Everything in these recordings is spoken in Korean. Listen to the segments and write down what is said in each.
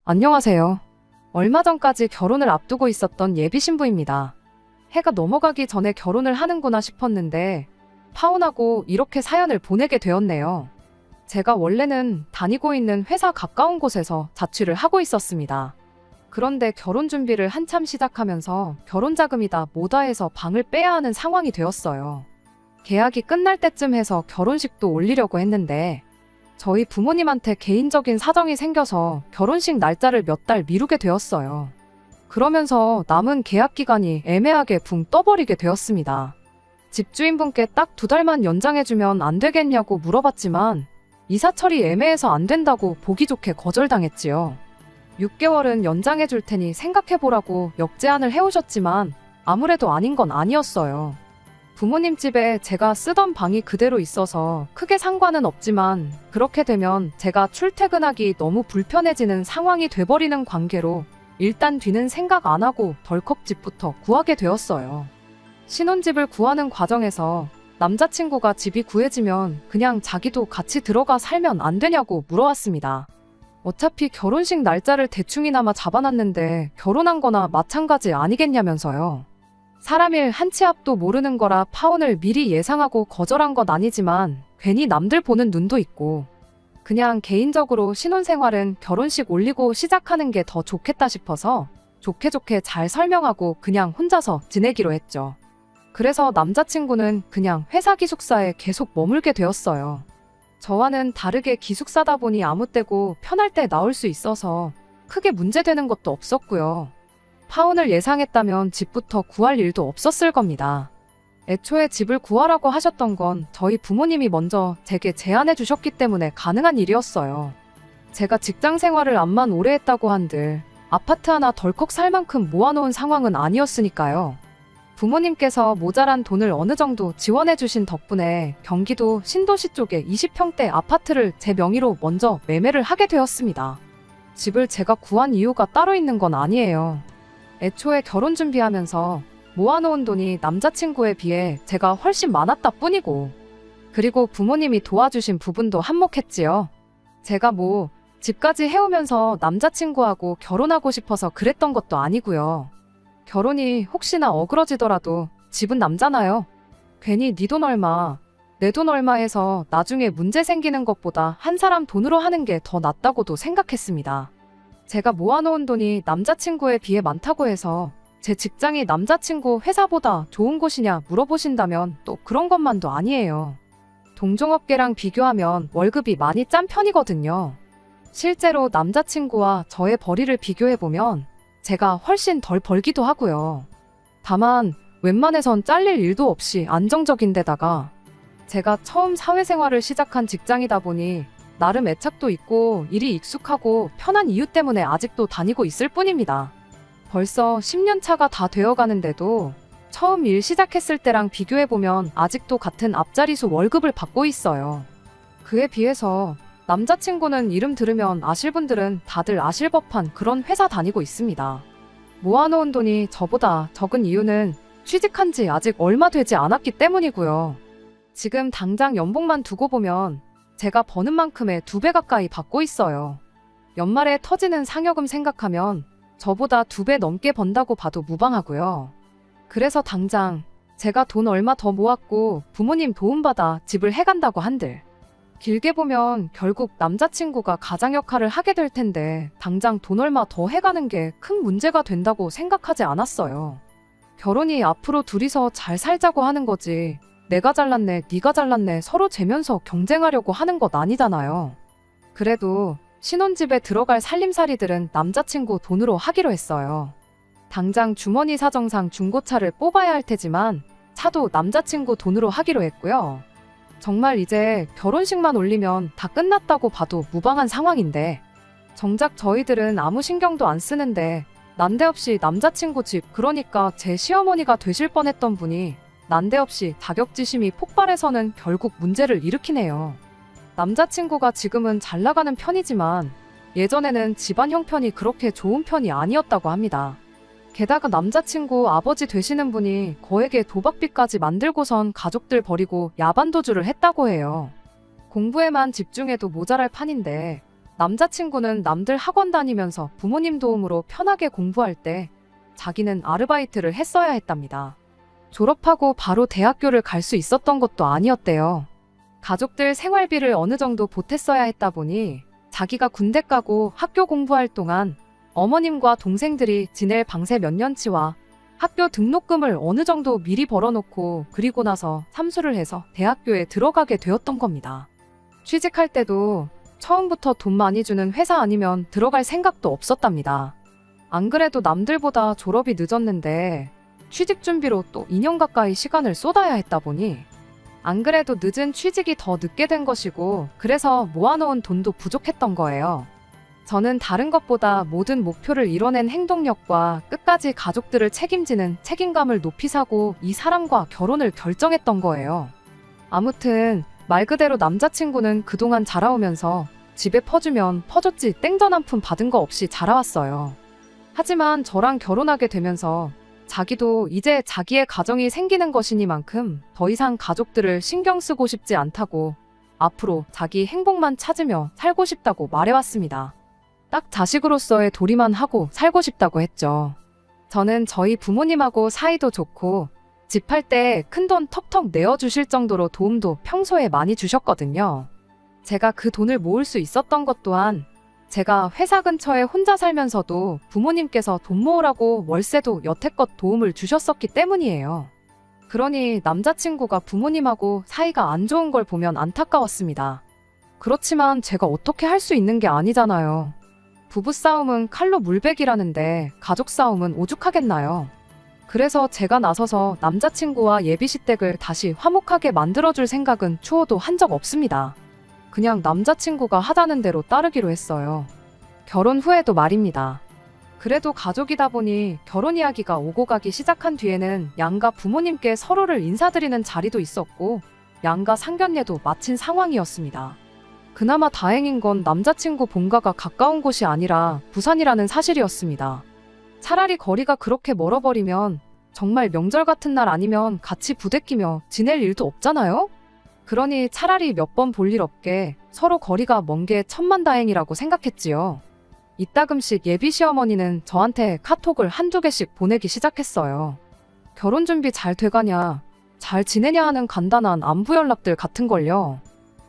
안녕하세요. 얼마 전까지 결혼을 앞두고 있었던 예비 신부입니다. 해가 넘어가기 전에 결혼을 하는구나 싶었는데 파혼하고 이렇게 사연을 보내게 되었네요. 제가 원래는 다니고 있는 회사 가까운 곳에서 자취를 하고 있었습니다. 그런데 결혼 준비를 한참 시작하면서 결혼 자금이 다 모다 해서 방을 빼야 하는 상황이 되었어요. 계약이 끝날 때쯤 해서 결혼식도 올리려고 했는데 저희 부모님한테 개인적인 사정이 생겨서 결혼식 날짜를 몇 달 미루게 되었어요. 그러면서 남은 계약 기간이 애매하게 붕 떠버리게 되었습니다. 집주인분께 딱 2달만 연장해주면 안 되겠냐고 물어봤지만 이사 처리 애매해서 안 된다고 보기 좋게 거절당했지요. 6개월은 연장해줄 테니 생각해보라고 역제안을 해오셨지만 아무래도 아닌 건 아니었어요. 부모님 집에 제가 쓰던 방이 그대로 있어서 크게 상관은 없지만 그렇게 되면 제가 출퇴근하기 너무 불편해지는 상황이 돼버리는 관계로 일단 뒤는 생각 안 하고 덜컥 집부터 구하게 되었어요. 신혼집을 구하는 과정에서 남자친구가 집이 구해지면 그냥 자기도 같이 들어가 살면 안 되냐고 물어왔습니다. 어차피 결혼식 날짜를 대충이나마 잡아놨는데 결혼한 거나 마찬가지 아니겠냐면서요. 사람 일 한 치 앞도 모르는 거라 파혼을 미리 예상하고 거절한 건 아니지만 괜히 남들 보는 눈도 있고 그냥 개인적으로 신혼생활은 결혼식 올리고 시작하는 게 더 좋겠다 싶어서 좋게 잘 설명하고 그냥 혼자서 지내기로 했죠. 그래서 남자친구는 그냥 회사 기숙사에 계속 머물게 되었어요. 저와는 다르게 기숙사다 보니 아무 때고 편할 때 나올 수 있어서 크게 문제되는 것도 없었고요. 파혼을 예상했다면 집부터 구할 일도 없었을 겁니다. 애초에 집을 구하라고 하셨던 건 저희 부모님이 먼저 제게 제안해 주셨기 때문에 가능한 일이었어요. 제가 직장 생활을 암만 오래 했다고 한들 아파트 하나 덜컥 살 만큼 모아놓은 상황은 아니었으니까요. 부모님께서 모자란 돈을 어느 정도 지원해 주신 덕분에 경기도 신도시 쪽에 20평대 아파트를 제 명의로 먼저 매매를 하게 되었습니다. 집을 제가 구한 이유가 따로 있는 건 아니에요. 애초에 결혼 준비하면서 모아놓은 돈이 남자친구에 비해 제가 훨씬 많았다 뿐이고 그리고 부모님이 도와주신 부분도 한몫했지요. 제가 집까지 해오면서 남자친구하고 결혼하고 싶어서 그랬던 것도 아니고요. 결혼이 혹시나 어그러지더라도 집은 남잖아요. 괜히 네 돈 얼마, 내 돈 얼마 해서 나중에 문제 생기는 것보다 한 사람 돈으로 하는 게 더 낫다고도 생각했습니다. 제가 모아놓은 돈이 남자친구에 비해 많다고 해서 제 직장이 남자친구 회사보다 좋은 곳이냐 물어보신다면 또 그런 것만도 아니에요. 동종업계랑 비교하면 월급이 많이 짠 편이거든요. 실제로 남자친구와 저의 벌이를 비교해보면 제가 훨씬 덜 벌기도 하고요. 다만 웬만해선 잘릴 일도 없이 안정적인 데다가 제가 처음 사회생활을 시작한 직장이다 보니 나름 애착도 있고 일이 익숙하고 편한 이유 때문에 아직도 다니고 있을 뿐입니다. 벌써 10년 차가 다 되어가는데도 처음 일 시작했을 때랑 비교해보면 아직도 같은 앞자리수 월급을 받고 있어요. 그에 비해서 남자친구는 이름 들으면 아실 분들은 다들 아실 법한 그런 회사 다니고 있습니다. 모아놓은 돈이 저보다 적은 이유는 취직한 지 아직 얼마 되지 않았기 때문이고요. 지금 당장 연봉만 두고 보면 제가 버는 만큼의 2배 가까이 받고 있어요. 연말에 터지는 상여금 생각하면 저보다 2배 넘게 번다고 봐도 무방하고요. 그래서 당장 제가 돈 얼마 더 모았고 부모님 도움받아 집을 해간다고 한들 길게 보면 결국 남자친구가 가장 역할을 하게 될 텐데 당장 돈 얼마 더 해가는 게 큰 문제가 된다고 생각하지 않았어요. 결혼이 앞으로 둘이서 잘 살자고 하는 거지 내가 잘났네, 네가 잘났네 서로 재면서 경쟁하려고 하는 것 아니잖아요. 그래도 신혼집에 들어갈 살림살이들은 남자친구 돈으로 하기로 했어요. 당장 주머니 사정상 중고차를 뽑아야 할 테지만 차도 남자친구 돈으로 하기로 했고요. 정말 이제 결혼식만 올리면 다 끝났다고 봐도 무방한 상황인데 정작 저희들은 아무 신경도 안 쓰는데 난데없이 남자친구 집 그러니까 제 시어머니가 되실 뻔했던 분이 난데없이 자격지심이 폭발해서는 결국 문제를 일으키네요. 남자친구가 지금은 잘 나가는 편이지만 예전에는 집안 형편이 그렇게 좋은 편이 아니었다고 합니다. 게다가 남자친구 아버지 되시는 분이 거액의 도박비까지 만들고선 가족들 버리고 야반도주를 했다고 해요. 공부에만 집중해도 모자랄 판인데 남자친구는 남들 학원 다니면서 부모님 도움으로 편하게 공부할 때 자기는 아르바이트를 했어야 했답니다. 졸업하고 바로 대학교를 갈 수 있었던 것도 아니었대요. 가족들 생활비를 어느 정도 보탰어야 했다 보니 자기가 군대 가고 학교 공부할 동안 어머님과 동생들이 지낼 방세 몇 년치와 학교 등록금을 어느 정도 미리 벌어놓고 그리고 나서 삼수를 해서 대학교에 들어가게 되었던 겁니다. 취직할 때도 처음부터 돈 많이 주는 회사 아니면 들어갈 생각도 없었답니다. 안 그래도 남들보다 졸업이 늦었는데 취직 준비로 또 2년 가까이 시간을 쏟아야 했다 보니 안 그래도 늦은 취직이 더 늦게 된 것이고 그래서 모아놓은 돈도 부족했던 거예요. 저는 다른 것보다 모든 목표를 이뤄낸 행동력과 끝까지 가족들을 책임지는 책임감을 높이 사고 이 사람과 결혼을 결정했던 거예요. 아무튼 말 그대로 남자친구는 그동안 자라오면서 집에 퍼주면 퍼줬지 땡전 한 푼 받은 거 없이 자라왔어요. 하지만 저랑 결혼하게 되면서 자기도 이제 자기의 가정이 생기는 것이니만큼 더 이상 가족들을 신경 쓰고 싶지 않다고 앞으로 자기 행복만 찾으며 살고 싶다고 말해왔습니다. 딱 자식으로서의 도리만 하고 살고 싶다고 했죠. 저는 저희 부모님하고 사이도 좋고 집 할 때 큰돈 턱턱 내어주실 정도로 도움도 평소에 많이 주셨거든요. 제가 그 돈을 모을 수 있었던 것 또한 제가 회사 근처에 혼자 살면서도 부모님께서 돈 모으라고 월세도 여태껏 도움을 주셨었기 때문이에요. 그러니 남자친구가 부모님하고 사이가 안 좋은 걸 보면 안타까웠습니다. 그렇지만 제가 어떻게 할 수 있는 게 아니잖아요. 부부싸움은 칼로 물베기라는데 가족 싸움은 오죽하겠나요? 그래서 제가 나서서 남자친구와 예비시댁을 다시 화목하게 만들어줄 생각은 추호도 한 적 없습니다. 그냥 남자친구가 하자는 대로 따르기로 했어요. 결혼 후에도 말입니다. 그래도 가족이다 보니 결혼 이야기가 오고 가기 시작한 뒤에는 양가 부모님께 서로를 인사드리는 자리도 있었고 양가 상견례도 마친 상황이었습니다. 그나마 다행인 건 남자친구 본가가 가까운 곳이 아니라 부산이라는 사실이었습니다. 차라리 거리가 그렇게 멀어버리면 정말 명절 같은 날 아니면 같이 부대끼며 지낼 일도 없잖아요? 그러니 차라리 몇 번 볼 일 없게 서로 거리가 먼 게 천만다행이라고 생각했지요. 이따금씩 예비 시어머니는 저한테 카톡을 한두 개씩 보내기 시작했어요. 결혼 준비 잘 돼가냐, 잘 지내냐 하는 간단한 안부 연락들 같은걸요.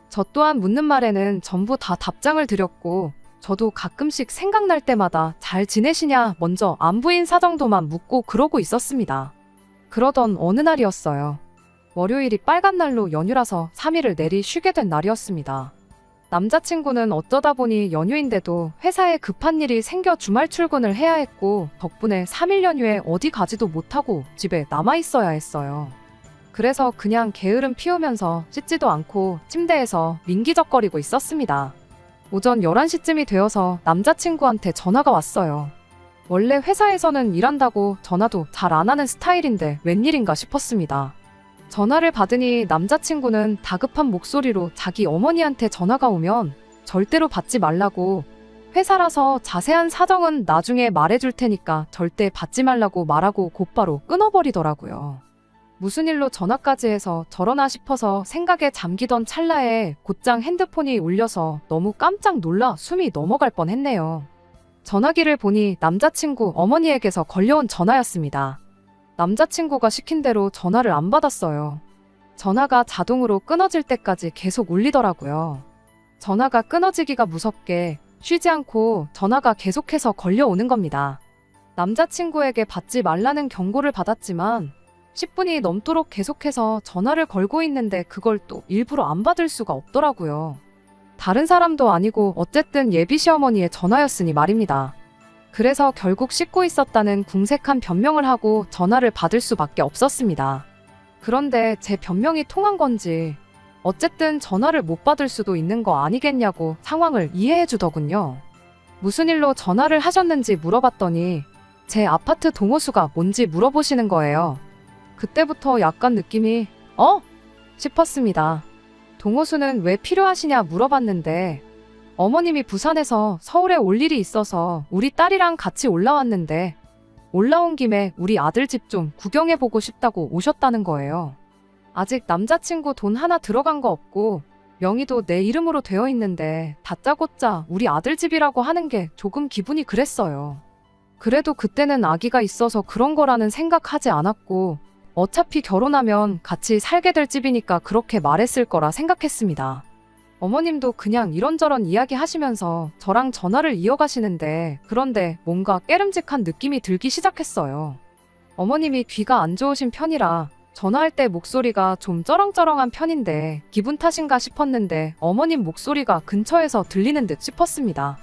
저 또한 묻는 말에는 전부 다 답장을 드렸고 저도 가끔씩 생각날 때마다 잘 지내시냐 먼저 안부 인사 정도만 묻고 그러고 있었습니다. 그러던 어느 날이었어요. 월요일이 빨간 날로 연휴라서 3일을 내리 쉬게 된 날이었습니다. 남자친구는 어쩌다 보니 연휴인데도 회사에 급한 일이 생겨 주말 출근을 해야 했고 덕분에 3일 연휴에 어디 가지도 못하고 집에 남아있어야 했어요. 그래서 그냥 게으름 피우면서 씻지도 않고 침대에서 민기적거리고 있었습니다. 오전 11시쯤이 되어서 남자친구한테 전화가 왔어요. 원래 회사에서는 일한다고 전화도 잘 안 하는 스타일인데 웬일인가 싶었습니다. 전화를 받으니 남자친구는 다급한 목소리로 자기 어머니한테 전화가 오면 절대로 받지 말라고 회사라서 자세한 사정은 나중에 말해줄 테니까 절대 받지 말라고 말하고 곧바로 끊어버리더라고요. 무슨 일로 전화까지 해서 저러나 싶어서 생각에 잠기던 찰나에 곧장 핸드폰이 울려서 너무 깜짝 놀라 숨이 넘어갈 뻔했네요. 전화기를 보니 남자친구 어머니에게서 걸려온 전화였습니다. 남자친구가 시킨 대로 전화를 안 받았어요. 전화가 자동으로 끊어질 때까지 계속 울리더라고요. 전화가 끊어지기가 무섭게 쉬지 않고 전화가 계속해서 걸려오는 겁니다. 남자친구에게 받지 말라는 경고를 받았지만 10분이 넘도록 계속해서 전화를 걸고 있는데 그걸 또 일부러 안 받을 수가 없더라고요. 다른 사람도 아니고 어쨌든 예비 시어머니의 전화였으니 말입니다. 그래서 결국 씻고 있었다는 궁색한 변명을 하고 전화를 받을 수밖에 없었습니다. 그런데 제 변명이 통한 건지 어쨌든 전화를 못 받을 수도 있는 거 아니겠냐고 상황을 이해해 주더군요. 무슨 일로 전화를 하셨는지 물어봤더니 제 아파트 동호수가 뭔지 물어보시는 거예요. 그때부터 약간 느낌이 싶었습니다. 동호수는 왜 필요하시냐 물어봤는데 어머님이 부산에서 서울에 올 일이 있어서 우리 딸이랑 같이 올라왔는데 올라온 김에 우리 아들 집 좀 구경해보고 싶다고 오셨다는 거예요. 아직 남자친구 돈 하나 들어간 거 없고 명의도 내 이름으로 되어 있는데 다짜고짜 우리 아들 집이라고 하는 게 조금 기분이 그랬어요. 그래도 그때는 아기가 있어서 그런 거라는 생각하지 않았고 어차피 결혼하면 같이 살게 될 집이니까 그렇게 말했을 거라 생각했습니다. 어머님도 그냥 이런저런 이야기 하시면서 저랑 전화를 이어가시는데 그런데 뭔가 깨름직한 느낌이 들기 시작했어요. 어머님이 귀가 안 좋으신 편이라 전화할 때 목소리가 좀 쩌렁쩌렁한 편인데 기분 탓인가 싶었는데 어머님 목소리가 근처에서 들리는 듯 싶었습니다.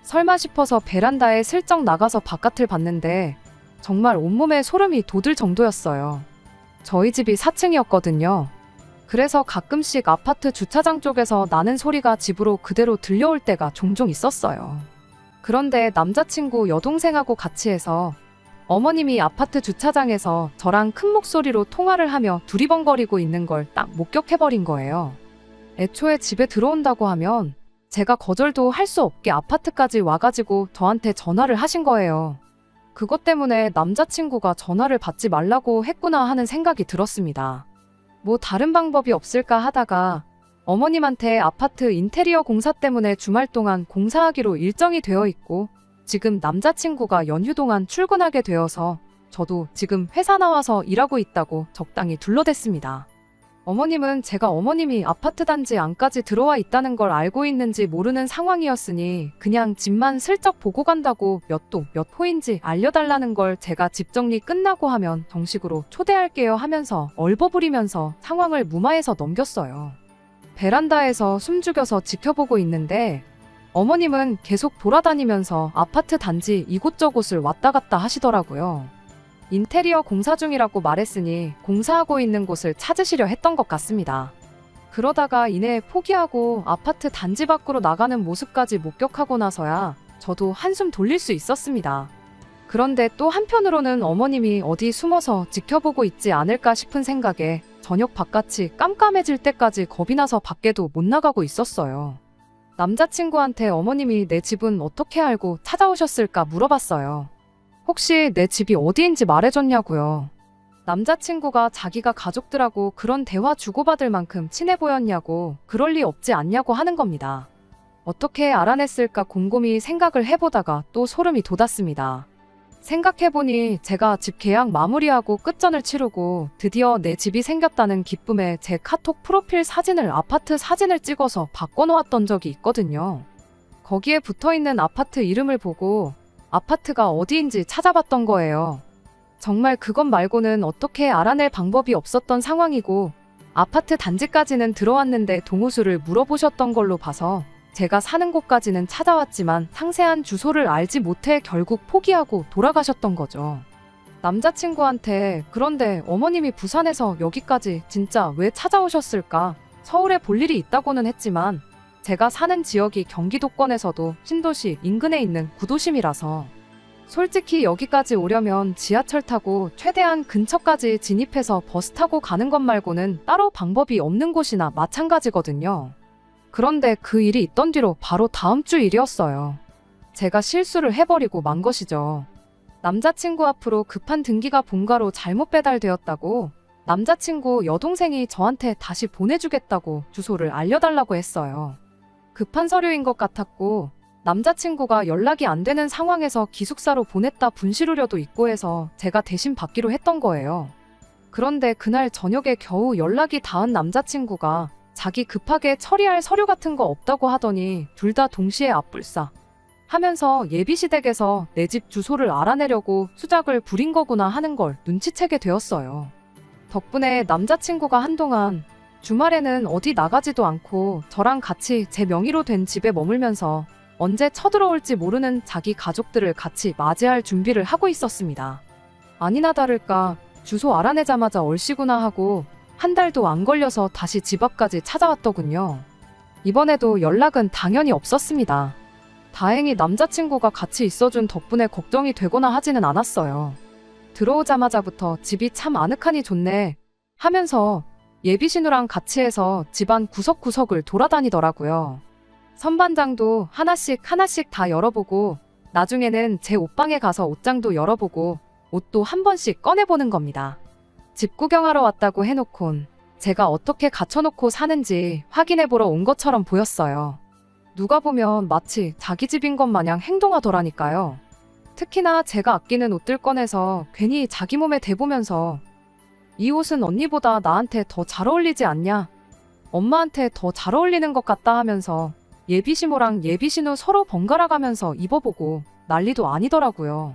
설마 싶어서 베란다에 슬쩍 나가서 바깥을 봤는데 정말 온몸에 소름이 돋을 정도였어요. 저희 집이 4층이었거든요. 그래서 가끔씩 아파트 주차장 쪽에서 나는 소리가 집으로 그대로 들려올 때가 종종 있었어요. 그런데 남자친구 여동생하고 같이 해서 어머님이 아파트 주차장에서 저랑 큰 목소리로 통화를 하며 두리번거리고 있는 걸 딱 목격해버린 거예요. 애초에 집에 들어온다고 하면 제가 거절도 할 수 없게 아파트까지 와가지고 저한테 전화를 하신 거예요. 그것 때문에 남자친구가 전화를 받지 말라고 했구나 하는 생각이 들었습니다. 뭐 다른 방법이 없을까 하다가 어머님한테 아파트 인테리어 공사 때문에 주말 동안 공사하기로 일정이 되어 있고 지금 남자친구가 연휴 동안 출근하게 되어서 저도 지금 회사 나와서 일하고 있다고 적당히 둘러댔습니다. 어머님은 제가 어머님이 아파트 단지 안까지 들어와 있다는 걸 알고 있는지 모르는 상황이었으니 그냥 집만 슬쩍 보고 간다고 몇 동 몇 호인지 알려달라는 걸 제가 집 정리 끝나고 하면 정식으로 초대할게요 하면서 얼버무리면서 상황을 무마해서 넘겼어요. 베란다에서 숨죽여서 지켜보고 있는데 어머님은 계속 돌아다니면서 아파트 단지 이곳저곳을 왔다 갔다 하시더라고요. 인테리어 공사 중이라고 말했으니 공사하고 있는 곳을 찾으시려 했던 것 같습니다. 그러다가 이내 포기하고 아파트 단지 밖으로 나가는 모습까지 목격하고 나서야 저도 한숨 돌릴 수 있었습니다. 그런데 또 한편으로는 어머님이 어디 숨어서 지켜보고 있지 않을까 싶은 생각에 저녁 바깥이 깜깜해질 때까지 겁이 나서 밖에도 못 나가고 있었어요. 남자친구한테 어머님이 내 집은 어떻게 알고 찾아오셨을까 물어봤어요. 혹시 내 집이 어디인지 말해줬냐고요. 남자친구가 자기가 가족들하고 그런 대화 주고받을 만큼 친해 보였냐고 그럴 리 없지 않냐고 하는 겁니다. 어떻게 알아냈을까 곰곰이 생각을 해보다가 또 소름이 돋았습니다. 생각해보니 제가 집 계약 마무리하고 끝전을 치르고 드디어 내 집이 생겼다는 기쁨에 제 카톡 프로필 사진을 아파트 사진을 찍어서 바꿔놓았던 적이 있거든요. 거기에 붙어있는 아파트 이름을 보고 아파트가 어디인지 찾아봤던 거예요. 정말 그것 말고는 어떻게 알아낼 방법이 없었던 상황이고 아파트 단지까지는 들어왔는데 동호수를 물어보셨던 걸로 봐서 제가 사는 곳까지는 찾아왔지만 상세한 주소를 알지 못해 결국 포기하고 돌아가셨던 거죠. 남자친구한테 그런데 어머님이 부산에서 여기까지 진짜 왜 찾아오셨을까? 서울에 볼 일이 있다고는 했지만 제가 사는 지역이 경기도권에서도 신도시 인근에 있는 구도심이라서 솔직히 여기까지 오려면 지하철 타고 최대한 근처까지 진입해서 버스 타고 가는 것 말고는 따로 방법이 없는 곳이나 마찬가지거든요. 그런데 그 일이 있던 뒤로 바로 다음 주 일이었어요. 제가 실수를 해버리고 만 것이죠. 남자친구 앞으로 급한 등기가 본가로 잘못 배달되었다고 남자친구 여동생이 저한테 다시 보내주겠다고 주소를 알려달라고 했어요. 급한 서류인 것 같았고 남자친구가 연락이 안 되는 상황에서 기숙사로 보냈다 분실 우려도 있고 해서 제가 대신 받기로 했던 거예요. 그런데 그날 저녁에 겨우 연락이 닿은 남자친구가 자기 급하게 처리할 서류 같은 거 없다고 하더니 둘 다 동시에 앞불싸 하면서 예비시댁에서 내 집 주소를 알아내려고 수작을 부린 거구나 하는 걸 눈치채게 되었어요. 덕분에 남자친구가 한동안 주말에는 어디 나가지도 않고 저랑 같이 제 명의로 된 집에 머물면서 언제 쳐들어올지 모르는 자기 가족들을 같이 맞이할 준비를 하고 있었습니다. 아니나 다를까 주소 알아내자마자 얼씨구나 하고 한 달도 안 걸려서 다시 집 앞까지 찾아왔더군요. 이번에도 연락은 당연히 없었습니다. 다행히 남자친구가 같이 있어준 덕분에 걱정이 되거나 하지는 않았어요. 들어오자마자부터 집이 참 아늑하니 좋네 하면서 예비신우랑 같이 해서 집안 구석구석을 돌아다니더라고요. 선반장도 하나씩 다 열어보고 나중에는 제 옷방에 가서 옷장도 열어보고 옷도 한 번씩 꺼내보는 겁니다. 집 구경하러 왔다고 해놓곤 제가 어떻게 갖춰놓고 사는지 확인해보러 온 것처럼 보였어요. 누가 보면 마치 자기 집인 것 마냥 행동하더라니까요. 특히나 제가 아끼는 옷들 꺼내서 괜히 자기 몸에 대보면서 이 옷은 언니보다 나한테 더 잘 어울리지 않냐? 엄마한테 더 잘 어울리는 것 같다 하면서 예비시모랑 예비신우 서로 번갈아 가면서 입어보고 난리도 아니더라고요.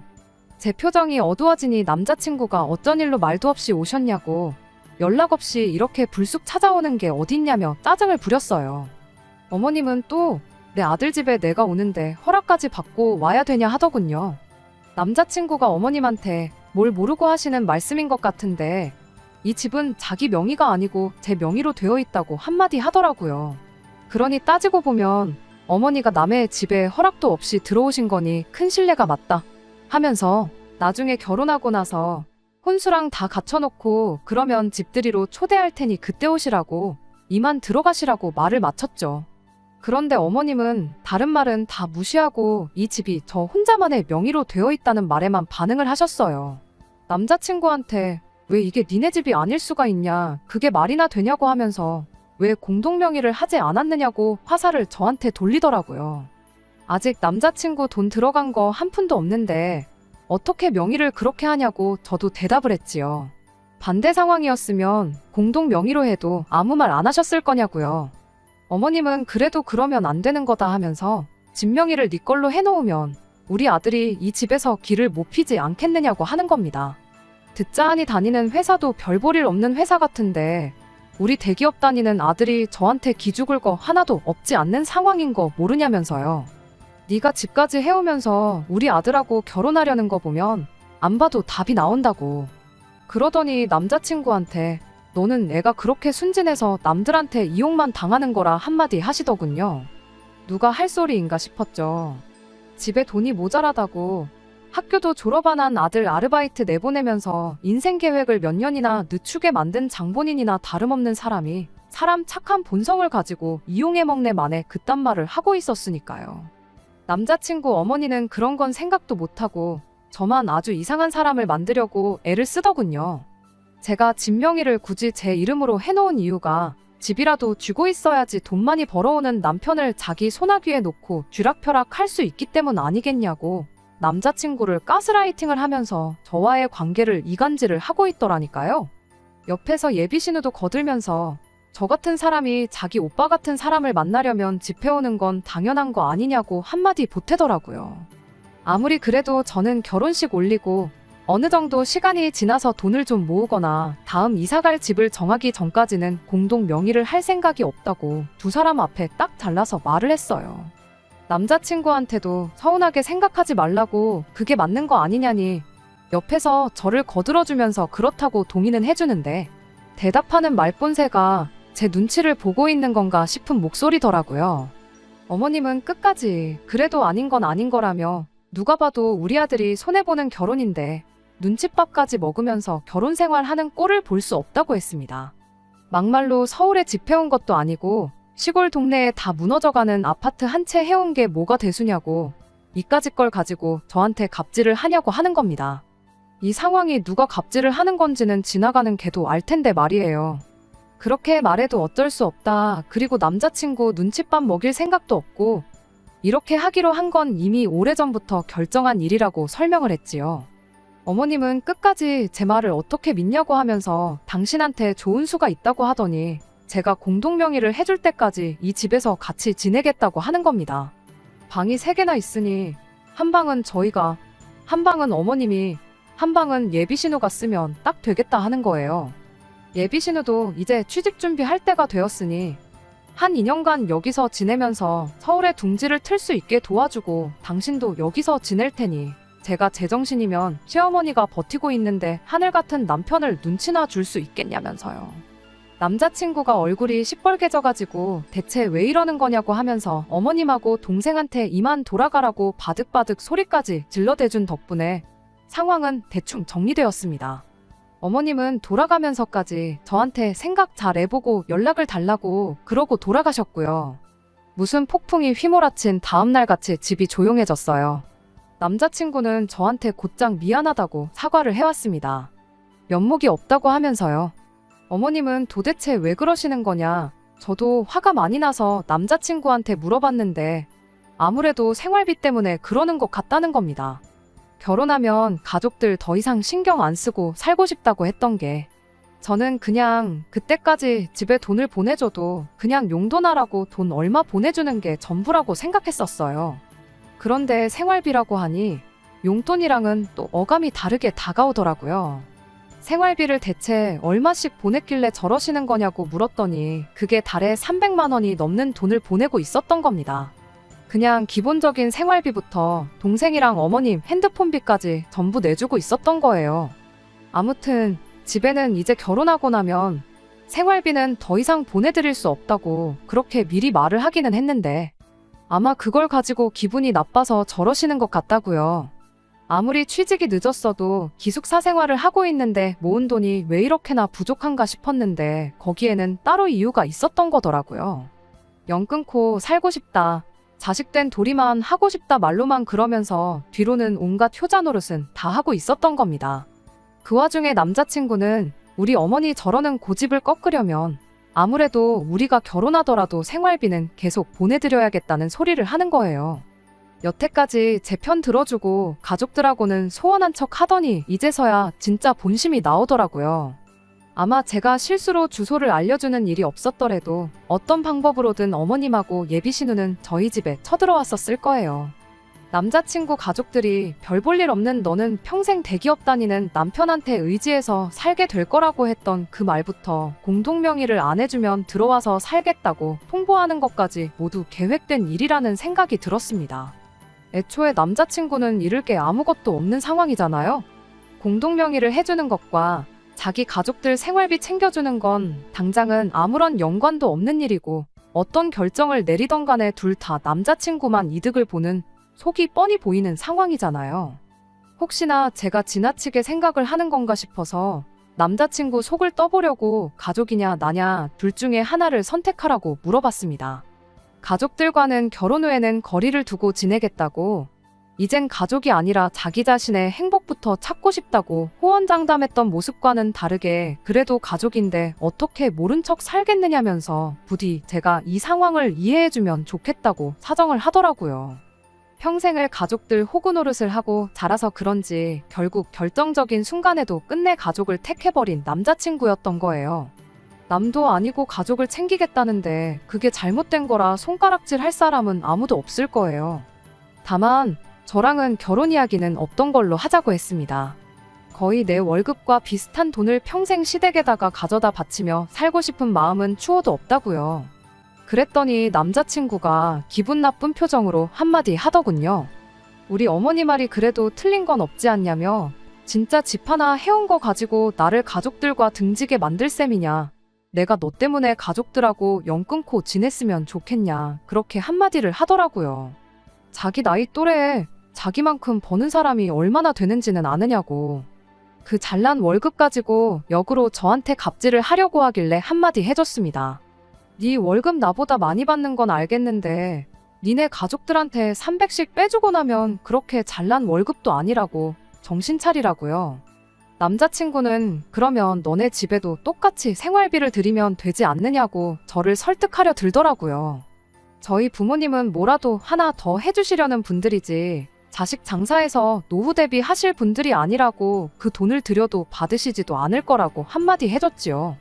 제 표정이 어두워지니 남자친구가 어쩐 일로 말도 없이 오셨냐고 연락 없이 이렇게 불쑥 찾아오는 게 어딨냐며 짜증을 부렸어요. 어머님은 또 내 아들 집에 내가 오는데 허락까지 받고 와야 되냐 하더군요. 남자친구가 어머님한테 뭘 모르고 하시는 말씀인 것 같은데 이 집은 자기 명의가 아니고 제 명의로 되어 있다고 한마디 하더라고요. 그러니 따지고 보면 어머니가 남의 집에 허락도 없이 들어오신 거니 큰 실례가 맞다 하면서 나중에 결혼하고 나서 혼수랑 다 갖춰놓고 그러면 집들이로 초대할 테니 그때 오시라고 이만 들어가시라고 말을 마쳤죠. 그런데 어머님은 다른 말은 다 무시하고 이 집이 저 혼자만의 명의로 되어 있다는 말에만 반응을 하셨어요. 남자친구한테 왜 이게 니네 집이 아닐 수가 있냐, 그게 말이나 되냐고 하면서 왜 공동명의를 하지 않았느냐고 화살을 저한테 돌리더라고요. 아직 남자친구 돈 들어간 거 한 푼도 없는데 어떻게 명의를 그렇게 하냐고 저도 대답을 했지요. 반대 상황이었으면 공동명의로 해도 아무 말 안 하셨을 거냐고요. 어머님은 그래도 그러면 안 되는 거다 하면서 집 명의를 네 걸로 해놓으면 우리 아들이 이 집에서 길을 못 피지 않겠느냐고 하는 겁니다. 듣자 하니 다니는 회사도 별 볼 일 없는 회사 같은데 우리 대기업 다니는 아들이 저한테 기죽을 거 하나도 없지 않는 상황인 거 모르냐면서요. 네가 집까지 해오면서 우리 아들하고 결혼하려는 거 보면 안 봐도 답이 나온다고. 그러더니 남자친구한테 너는 애가 그렇게 순진해서 남들한테 이용만 당하는 거라 한마디 하시더군요. 누가 할 소리인가 싶었죠. 집에 돈이 모자라다고 학교도 졸업 안 한 아들 아르바이트 내보내면서 인생 계획을 몇 년이나 늦추게 만든 장본인이나 다름없는 사람이 사람 착한 본성을 가지고 이용해 먹네 만에 그딴 말을 하고 있었으니까요. 남자친구 어머니는 그런 건 생각도 못하고 저만 아주 이상한 사람을 만들려고 애를 쓰더군요. 제가 집 명의를 굳이 제 이름으로 해놓은 이유가 집이라도 쥐고 있어야지 돈 많이 벌어오는 남편을 자기 소나귀에 놓고 쥐락펴락 할 수 있기 때문 아니겠냐고 남자친구를 가스라이팅을 하면서 저와의 관계를 이간질을 하고 있더라니까요. 옆에서 예비신우도 거들면서 저 같은 사람이 자기 오빠 같은 사람을 만나려면 집해오는 건 당연한 거 아니냐고 한마디 보태더라고요. 아무리 그래도 저는 결혼식 올리고 어느 정도 시간이 지나서 돈을 좀 모으거나 다음 이사갈 집을 정하기 전까지는 공동 명의를 할 생각이 없다고 두 사람 앞에 딱 잘라서 말을 했어요. 남자친구한테도 서운하게 생각하지 말라고 그게 맞는 거 아니냐니 옆에서 저를 거들어주면서 그렇다고 동의는 해주는데 대답하는 말본새가 제 눈치를 보고 있는 건가 싶은 목소리더라고요. 어머님은 끝까지 그래도 아닌 건 아닌 거라며 누가 봐도 우리 아들이 손해보는 결혼인데 눈칫밥까지 먹으면서 결혼 생활하는 꼴을 볼 수 없다고 했습니다. 막말로 서울에 집 해온 것도 아니고 시골 동네에 다 무너져가는 아파트 한 채 해온 게 뭐가 대수냐고 이까짓 걸 가지고 저한테 갑질을 하냐고 하는 겁니다. 이 상황이 누가 갑질을 하는 건지는 지나가는 개도 알 텐데 말이에요. 그렇게 말해도 어쩔 수 없다. 그리고 남자친구 눈칫밥 먹일 생각도 없고 이렇게 하기로 한 건 이미 오래전부터 결정한 일이라고 설명을 했지요. 어머님은 끝까지 제 말을 어떻게 믿냐고 하면서 당신한테 좋은 수가 있다고 하더니 제가 공동명의를 해줄 때까지 이 집에서 같이 지내겠다고 하는 겁니다. 방이 3개나 있으니 한 방은 저희가, 한 방은 어머님이, 한 방은 예비신우가 쓰면 딱 되겠다 하는 거예요. 예비신우도 이제 취직 준비할 때가 되었으니 한 2년간 여기서 지내면서 서울에 둥지를 틀 수 있게 도와주고 당신도 여기서 지낼 테니 제가 제정신이면 시어머니가 버티고 있는데 하늘 같은 남편을 눈치나 줄 수 있겠냐면서요. 남자친구가 얼굴이 시뻘개져가지고 대체 왜 이러는 거냐고 하면서 어머님하고 동생한테 이만 돌아가라고 바득바득 소리까지 질러대준 덕분에 상황은 대충 정리되었습니다. 어머님은 돌아가면서까지 저한테 생각 잘 해보고 연락을 달라고 그러고 돌아가셨고요. 무슨 폭풍이 휘몰아친 다음날같이 집이 조용해졌어요. 남자친구는 저한테 곧장 미안하다고 사과를 해왔습니다. 면목이 없다고 하면서요. 어머님은 도대체 왜 그러시는 거냐? 저도 화가 많이 나서 남자친구한테 물어봤는데 아무래도 생활비 때문에 그러는 것 같다는 겁니다. 결혼하면 가족들 더 이상 신경 안 쓰고 살고 싶다고 했던 게 저는 그냥 그때까지 집에 돈을 보내줘도 그냥 용돈하라고 돈 얼마 보내주는 게 전부라고 생각했었어요. 그런데 생활비라고 하니 용돈이랑은 또 어감이 다르게 다가오더라고요. 생활비를 대체 얼마씩 보냈길래 저러시는 거냐고 물었더니 그게 달에 300만 원이 넘는 돈을 보내고 있었던 겁니다. 그냥 기본적인 생활비부터 동생이랑 어머님 핸드폰비까지 전부 내주고 있었던 거예요. 아무튼 집에는 이제 결혼하고 나면 생활비는 더 이상 보내드릴 수 없다고 그렇게 미리 말을 하기는 했는데 아마 그걸 가지고 기분이 나빠서 저러시는 것 같다고요. 아무리 취직이 늦었어도 기숙사 생활을 하고 있는데 모은 돈이 왜 이렇게나 부족한가 싶었는데 거기에는 따로 이유가 있었던 거더라고요. 연 끊고 살고 싶다. 자식된 도리만 하고 싶다 말로만 그러면서 뒤로는 온갖 효자 노릇은 다 하고 있었던 겁니다. 그 와중에 남자친구는 우리 어머니 저러는 고집을 꺾으려면 아무래도 우리가 결혼하더라도 생활비는 계속 보내드려야겠다는 소리를 하는 거예요. 여태까지 제 편 들어주고 가족들하고는 소원한 척 하더니 이제서야 진짜 본심이 나오더라고요. 아마 제가 실수로 주소를 알려주는 일이 없었더라도 어떤 방법으로든 어머님하고 예비신우는 저희 집에 쳐들어왔었을 거예요. 남자친구 가족들이 별 볼 일 없는 너는 평생 대기업 다니는 남편한테 의지해서 살게 될 거라고 했던 그 말부터 공동명의를 안 해주면 들어와서 살겠다고 통보하는 것까지 모두 계획된 일이라는 생각이 들었습니다. 애초에 남자친구는 잃을 게 아무것도 없는 상황이잖아요. 공동명의를 해주는 것과 자기 가족들 생활비 챙겨주는 건 당장은 아무런 연관도 없는 일이고 어떤 결정을 내리던 간에 둘 다 남자친구만 이득을 보는 속이 뻔히 보이는 상황이잖아요. 혹시나 제가 지나치게 생각을 하는 건가 싶어서 남자친구 속을 떠보려고 가족이냐 나냐 둘 중에 하나를 선택하라고 물어봤습니다. 가족들과는 결혼 후에는 거리를 두고 지내겠다고 이젠 가족이 아니라 자기 자신의 행복부터 찾고 싶다고 호언장담했던 모습과는 다르게 그래도 가족인데 어떻게 모른 척 살겠느냐면서 부디 제가 이 상황을 이해해주면 좋겠다고 사정을 하더라고요. 평생을 가족들 호구 노릇을 하고 자라서 그런지 결국 결정적인 순간에도 끝내 가족을 택해버린 남자친구였던 거예요. 남도 아니고 가족을 챙기겠다는데 그게 잘못된 거라 손가락질 할 사람은 아무도 없을 거예요. 다만 저랑은 결혼 이야기는 없던 걸로 하자고 했습니다. 거의 내 월급과 비슷한 돈을 평생 시댁에다가 가져다 바치며 살고 싶은 마음은 추워도 없다고요. 그랬더니 남자친구가 기분 나쁜 표정으로 한마디 하더군요. 우리 어머니 말이 그래도 틀린 건 없지 않냐며 진짜 집 하나 해온 거 가지고 나를 가족들과 등지게 만들 셈이냐. 내가 너 때문에 가족들하고 연 끊고 지냈으면 좋겠냐. 그렇게 한마디를 하더라고요. 자기 나이 또래에 자기만큼 버는 사람이 얼마나 되는지는 아느냐고. 그 잘난 월급 가지고 역으로 저한테 갑질을 하려고 하길래 한마디 해줬습니다. 네 월급 나보다 많이 받는 건 알겠는데 니네 가족들한테 300씩 빼주고 나면 그렇게 잘난 월급도 아니라고 정신 차리라고요. 남자친구는 그러면 너네 집에도 똑같이 생활비를 드리면 되지 않느냐고 저를 설득하려 들더라고요. 저희 부모님은 뭐라도 하나 더 해주시려는 분들이지 자식 장사해서 노후 대비 하실 분들이 아니라고 그 돈을 드려도 받으시지도 않을 거라고 한마디 해줬지요.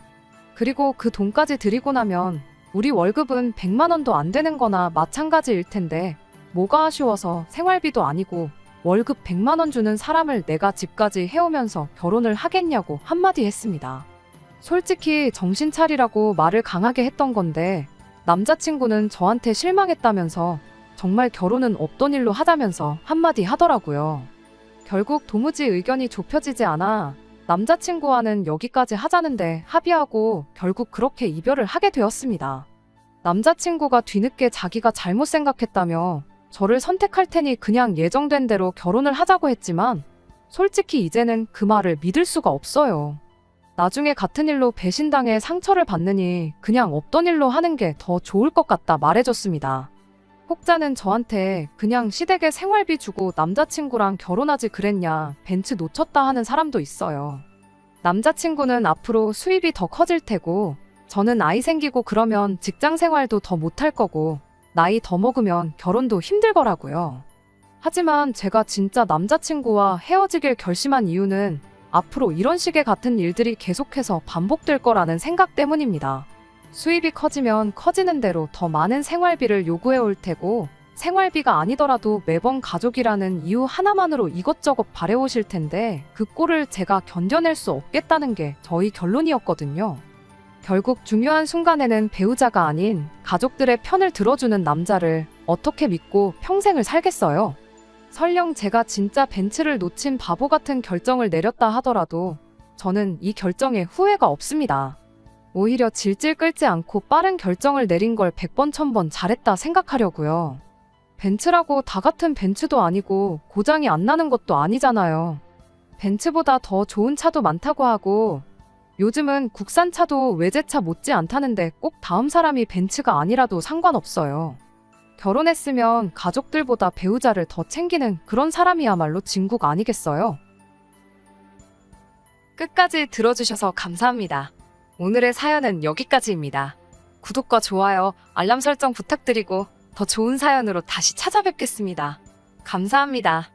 그리고 그 돈까지 드리고 나면 우리 월급은 100만 원도 안 되는 거나 마찬가지일 텐데 뭐가 아쉬워서 생활비도 아니고 월급 100만 원 주는 사람을 내가 집까지 해오면서 결혼을 하겠냐고 한마디 했습니다. 솔직히 정신 차리라고 말을 강하게 했던 건데 남자친구는 저한테 실망했다면서 정말 결혼은 없던 일로 하자면서 한마디 하더라고요. 결국 도무지 의견이 좁혀지지 않아 남자친구와는 여기까지 하자는데 합의하고 결국 그렇게 이별을 하게 되었습니다. 남자친구가 뒤늦게 자기가 잘못 생각했다며 저를 선택할 테니 그냥 예정된 대로 결혼을 하자고 했지만 솔직히 이제는 그 말을 믿을 수가 없어요. 나중에 같은 일로 배신당해 상처를 받느니 그냥 없던 일로 하는 게 더 좋을 것 같다 말해줬습니다. 혹자는 저한테 그냥 시댁에 생활비 주고 남자친구랑 결혼하지 그랬냐 벤츠 놓쳤다 하는 사람도 있어요. 남자친구는 앞으로 수입이 더 커질 테고, 저는 아이 생기고 그러면 직장 생활도 더 못할 거고, 나이 더 먹으면 결혼도 힘들 거라고요. 하지만 제가 진짜 남자친구와 헤어지길 결심한 이유는 앞으로 이런 식의 같은 일들이 계속해서 반복될 거라는 생각 때문입니다. 수입이 커지면 커지는 대로 더 많은 생활비를 요구해 올 테고, 생활비가 아니더라도 매번 가족이라는 이유 하나만으로 이것저것 바래오실 텐데, 그 꼴을 제가 견뎌낼 수 없겠다는 게 저희 결론이었거든요. 결국 중요한 순간에는 배우자가 아닌 가족들의 편을 들어주는 남자를 어떻게 믿고 평생을 살겠어요? 설령 제가 진짜 벤츠를 놓친 바보 같은 결정을 내렸다 하더라도 저는 이 결정에 후회가 없습니다. 오히려 질질 끌지 않고 빠른 결정을 내린 걸 100번 1000번 잘했다 생각하려고요. 벤츠라고 다 같은 벤츠도 아니고 고장이 안 나는 것도 아니잖아요. 벤츠보다 더 좋은 차도 많다고 하고, 요즘은 국산차도 외제차 못지 않다는데 꼭 다음 사람이 벤츠가 아니라도 상관없어요. 결혼했으면 가족들보다 배우자를 더 챙기는 그런 사람이야말로 진국 아니겠어요? 끝까지 들어주셔서 감사합니다. 오늘의 사연은 여기까지입니다. 구독과 좋아요, 알람 설정 부탁드리고 더 좋은 사연으로 다시 찾아뵙겠습니다. 감사합니다.